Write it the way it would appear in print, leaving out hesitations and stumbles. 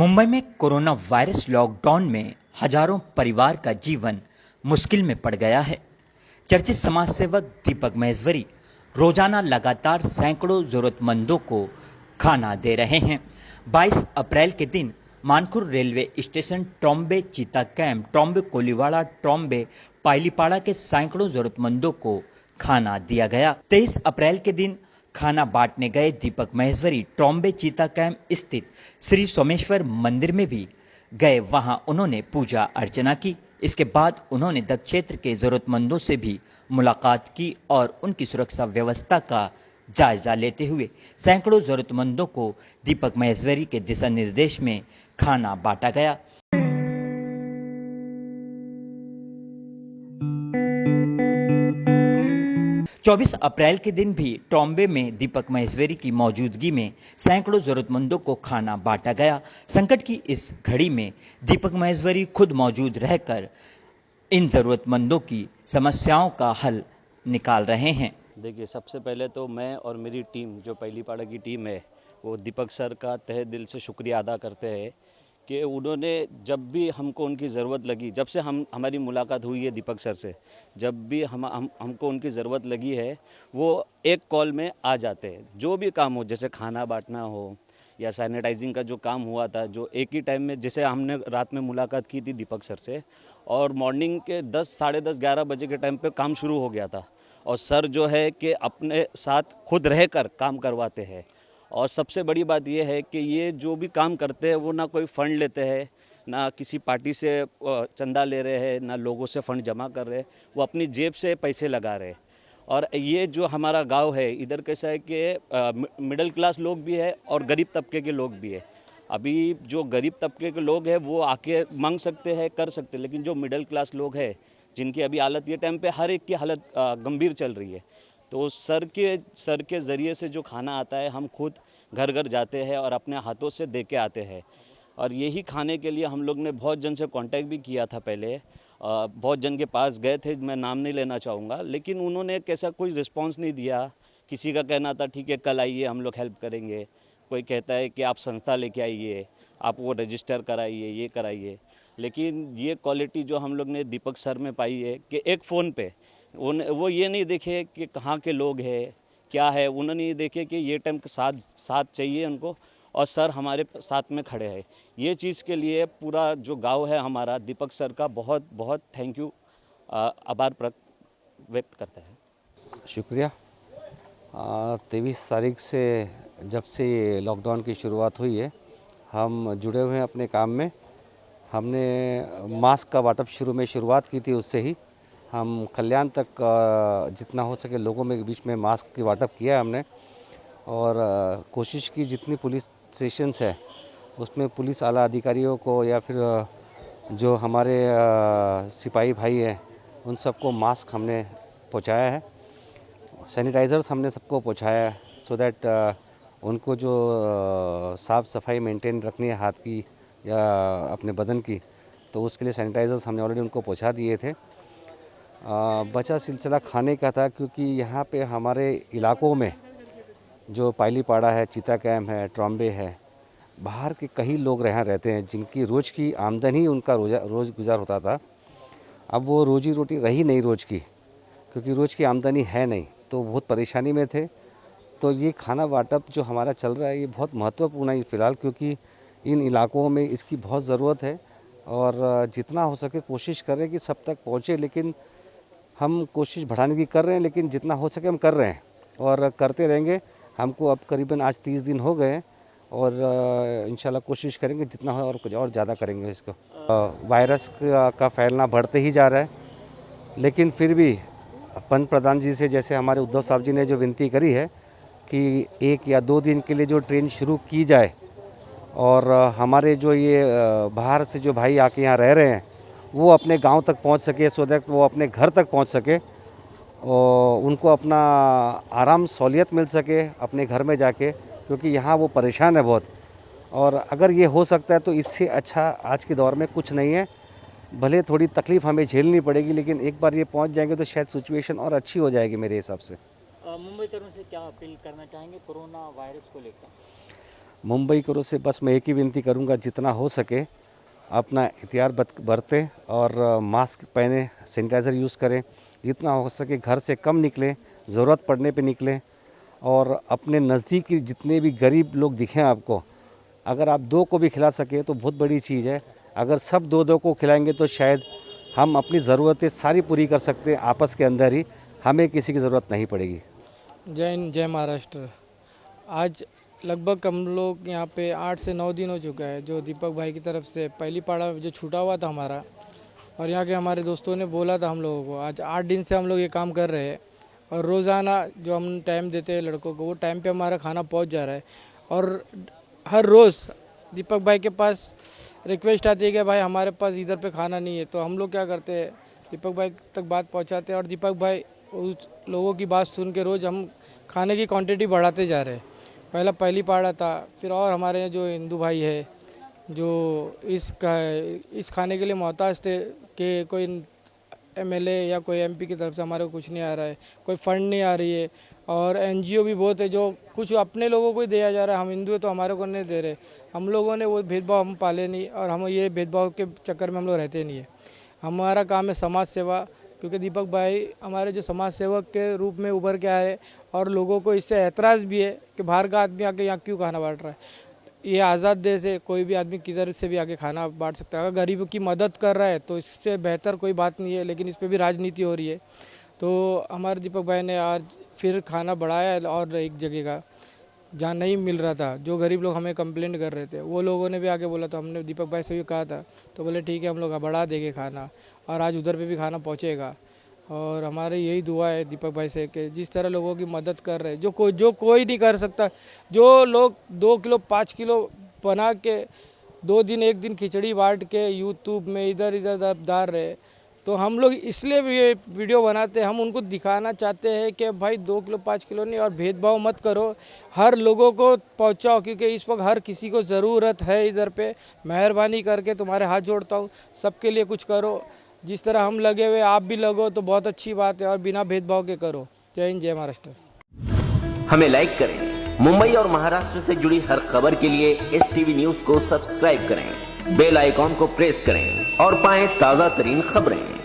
मुंबई में corona virus lockdown में हजारों परिवार का जीवन मुश्किल में पड़ गया है। चर्चित समाज सेवक दीपक महेश्वरी रोजाना लगातार सैकड़ों जरूरतमंदों को खाना दे रहे हैं। 22 अप्रैल के दिन मानकुर रेलवे स्टेशन, ट्रॉम्बे चीता कैंप, ट्रॉम्बे कोलीवाड़ा, ट्रॉम्बे पाइलीपाड़ा के सैकड़ों जरूरतमंदों को खाना दिया गया। 23 अप्रैल के दिन खाना बांटने गए दीपक महेश्वरी ट्रॉम्बे चीता कैंप स्थित श्री सोमेश्वर मंदिर में भी गए। वहां उन्होंने पूजा अर्चना की। इसके बाद उन्होंने दक्ष क्षेत्र के जरूरतमंदों से भी मुलाकात की और उनकी सुरक्षा व्यवस्था का जायजा लेते हुए सैकड़ों जरूरतमंदों को दीपक महेश्वरी के दिशा निर्देश में खाना बांटा गया। चौबीस अप्रैल के दिन भी ट्रॉम्बे में दीपक महेश्वरी की मौजूदगी में सैकड़ों जरूरतमंदों को खाना बांटा गया। संकट की इस घड़ी में दीपक महेश्वरी खुद मौजूद रहकर इन जरूरतमंदों की समस्याओं का हल निकाल रहे हैं। देखिए, सबसे पहले तो मैं और मेरी टीम जो पहलीपाड़ा की टीम है वो दीपक सर का तहे दिल से शुक्रिया अदा करते हैं कि उन्होंने जब भी हमको उनकी ज़रूरत लगी, जब से हमारी मुलाकात हुई है दीपक सर से, जब भी हमको उनकी ज़रूरत लगी है वो एक कॉल में आ जाते हैं। जो भी काम हो, जैसे खाना बांटना हो या सैनिटाइजिंग का जो काम हुआ था, जो एक ही टाइम में, जैसे हमने रात में मुलाकात की थी दीपक सर से और मॉर्निंग के 10, साढ़े 10, 11 बजे के टाइम पे काम शुरू हो गया था और सर जो है कि अपने साथ खुद रहकर काम करवाते हैं। और सबसे बड़ी बात यह है कि ये जो भी काम करते हैं वो ना कोई फ़ंड लेते हैं, ना किसी पार्टी से चंदा ले रहे हैं, ना लोगों से फ़ंड जमा कर रहे हैं, वो अपनी जेब से पैसे लगा रहे हैं। और ये जो हमारा गांव है, इधर कैसा है कि मिडिल क्लास लोग भी है और गरीब तबके के लोग भी है। अभी जो गरीब तबके के लोग हैं वो आके मांग सकते हैं, कर सकते हैं, लेकिन जो मिडिल क्लास लोग हैं जिनकी अभी हालत, ये टाइम पे हर एक की हालत गंभीर चल रही है, तो सर के ज़रिए से जो खाना आता है हम खुद घर घर जाते हैं और अपने हाथों से दे के आते हैं। और यही खाने के लिए हम लोग ने बहुत जन से कांटेक्ट भी किया था पहले, बहुत जन के पास गए थे, मैं नाम नहीं लेना चाहूँगा, लेकिन उन्होंने कैसा कोई रिस्पांस नहीं दिया। किसी का कहना था ठीक है कल आइए हम लोग हेल्प करेंगे, कोई कहता है कि आप संस्था लेके आइए, आप वो रजिस्टर कराइए, ये कराइए। लेकिन ये क्वालिटी जो हम लोग ने दीपक सर में पाई है कि एक फ़ोन पे वो ये नहीं देखे कि कहाँ के लोग हैं, क्या है, उन्होंने ये देखे कि ये टाइम साथ चाहिए उनको और सर हमारे साथ में खड़े हैं। ये चीज़ के लिए पूरा जो गांव है हमारा दीपक सर का बहुत बहुत थैंक यू, आभार व्यक्त करता है। शुक्रिया। 23 तारीख से जब से ये लॉकडाउन की शुरुआत हुई है हम जुड़े हुए हैं अपने काम में। हमने मास्क का वाटअप शुरुआत की थी, उससे ही हम कल्याण तक जितना हो सके लोगों में बीच में मास्क की वाटअप किया है हमने। और कोशिश की जितनी पुलिस स्टेशंस है उसमें पुलिस आला अधिकारियों को या फिर जो हमारे सिपाही भाई हैं उन सबको मास्क हमने पहुंचाया है, सैनिटाइज़र्स हमने सबको पहुंचाया है, सो दैट उनको जो साफ़ सफाई मेंटेन रखनी है हाथ की या अपने बदन की, तो उसके लिए सैनिटाइज़र्स हमने ऑलरेडी उनको पहुंचा दिए थे। बचा सिलसिला खाने का था, क्योंकि यहाँ पे हमारे इलाकों में जो पाइलीपाड़ा है, चीता कैंप है, ट्रॉम्बे है, बाहर के कई लोग यहाँ रहते हैं जिनकी रोज़ की आमदनी उनका रोज़ गुजार होता था। अब वो रोजी रोटी रही नहीं रोज़ की, क्योंकि रोज़ की आमदनी है नहीं, तो बहुत परेशानी में थे। तो ये खाना वाटप जो हमारा चल रहा है ये बहुत महत्वपूर्ण है फ़िलहाल, क्योंकि इन इलाकों में इसकी बहुत ज़रूरत है और जितना हो सके कोशिश करें कि सब तक पहुँचे। लेकिन हम कोशिश बढ़ाने की कर रहे हैं, लेकिन जितना हो सके हम कर रहे हैं और करते रहेंगे। हमको अब करीबन आज 30 दिन हो गए और इंशाल्लाह कोशिश करेंगे जितना हो और कुछ और ज़्यादा करेंगे इसको। वायरस का फैलना बढ़ते ही जा रहा है, लेकिन फिर भी पंत प्रधान जी से, जैसे हमारे उद्धव साहब जी ने जो विनती करी है कि 1 या 2 दिन के लिए जो ट्रेन शुरू की जाए और हमारे जो ये बाहर से जो भाई आके यहाँ रह रहे हैं वो अपने गांव तक पहुंच सके, सो दैट वो अपने घर तक पहुंच सके और उनको अपना आराम सहूलियत मिल सके अपने घर में जाके, क्योंकि यहाँ वो परेशान है बहुत। और अगर ये हो सकता है तो इससे अच्छा आज के दौर में कुछ नहीं है। भले थोड़ी तकलीफ़ हमें झेलनी पड़ेगी, लेकिन एक बार ये पहुँच जाएंगे तो शायद सिचुएशन और अच्छी हो जाएगी मेरे हिसाब से। मुंबई तरुण से क्या अपील करना चाहेंगे कोरोना वायरस को लेकर? मुंबई करो से बस मैं एक ही विनती करूंगा, जितना हो सके अपना एहतियात बरतें और मास्क पहने, सैनिटाइज़र यूज़ करें, जितना हो सके घर से कम निकलें, ज़रूरत पड़ने पे निकलें। और अपने नज़दीक की जितने भी गरीब लोग दिखें आपको, अगर आप 2 को भी खिला सके तो बहुत बड़ी चीज़ है। अगर सब 2-2 को खिलाएंगे तो शायद हम अपनी ज़रूरतें सारी पूरी कर सकते हैं आपस के अंदर ही, हमें किसी की ज़रूरत नहीं पड़ेगी। जय हिंद, जय महाराष्ट्र। आज लगभग हम लोग यहाँ पे 8 से 9 दिन हो चुका है जो दीपक भाई की तरफ से पहली पाड़ा जो छूटा हुआ था हमारा, और यहाँ के हमारे दोस्तों ने बोला था हम लोगों को। आज 8 दिन से हम लोग ये काम कर रहे हैं और रोज़ाना जो हम टाइम देते हैं लड़कों को, वो टाइम पे हमारा खाना पहुँच जा रहा है। और हर रोज़ दीपक भाई के पास रिक्वेस्ट आती है कि भाई हमारे पास इधर पे खाना नहीं है, तो हम लोग क्या करते हैं, दीपक भाई तक बात पहुँचाते हैं और दीपक भाई उस लोगों की बात सुन के रोज़ हम खाने की क्वांटिटी बढ़ाते जा रहे हैं। पहली पाड़ा था, फिर और हमारे यहाँ जो हिंदू भाई है जो इस खाने के लिए मोहताज थे कि कोई एमएलए या कोई एमपी की तरफ से हमारे को कुछ नहीं आ रहा है, कोई फंड नहीं आ रही है, और एनजीओ भी बहुत है जो कुछ अपने लोगों को ही दिया जा रहा है। हम हिंदू है तो हमारे को नहीं दे रहे। हम लोगों ने वो भेदभाव हम पाले नहीं और हम ये भेदभाव के चक्कर में हम लोग रहते नहीं है। हमारा काम है समाज सेवा, क्योंकि दीपक भाई हमारे जो समाज सेवक के रूप में उभर के आए और लोगों को इससे एतराज़ भी है कि बाहर का आदमी आके यहाँ क्यों खाना बांट रहा है। ये आज़ाद देश है, कोई भी आदमी किधर से भी आके खाना बांट सकता है। अगर गरीबों की मदद कर रहा है तो इससे बेहतर कोई बात नहीं है, लेकिन इस पर भी राजनीति हो रही है। तो हमारे दीपक भाई ने आज फिर खाना बढ़ाया और एक जगह का जहाँ नहीं मिल रहा था, जो गरीब लोग हमें कंप्लेंट कर रहे थे, वो लोगों ने भी आके बोला, तो हमने दीपक भाई से भी कहा था, तो बोले ठीक है हम लोग बढ़ा देंगे खाना, और आज उधर पे भी खाना पहुँचेगा। और हमारे यही दुआ है दीपक भाई से कि जिस तरह लोगों की मदद कर रहे हैं, जो कोई नहीं कर सकता, जो लोग 2 किलो 5 किलो बना के 2 दिन 1 दिन खिचड़ी बांट के यूट्यूब में इधर इधर डाल रहे, तो हम लोग इसलिए भी ये वीडियो बनाते हैं, हम उनको दिखाना चाहते हैं कि भाई 2 किलो 5 किलो नहीं, और भेदभाव मत करो, हर लोगों को पहुंचाओ, क्योंकि इस वक्त हर किसी को ज़रूरत है इधर पे। मेहरबानी करके तुम्हारे हाथ जोड़ता हूँ, सबके लिए कुछ करो। जिस तरह हम लगे हुए आप भी लगो तो बहुत अच्छी बात है, और बिना भेदभाव के करो। जय हिंद, जय महाराष्ट्र। हमें लाइक करें। मुंबई और महाराष्ट्र से जुड़ी हर खबर के लिए STV न्यूज को सब्सक्राइब करें, बेल आइकॉन को प्रेस करें और पाएं ताजा तरीन खबरें।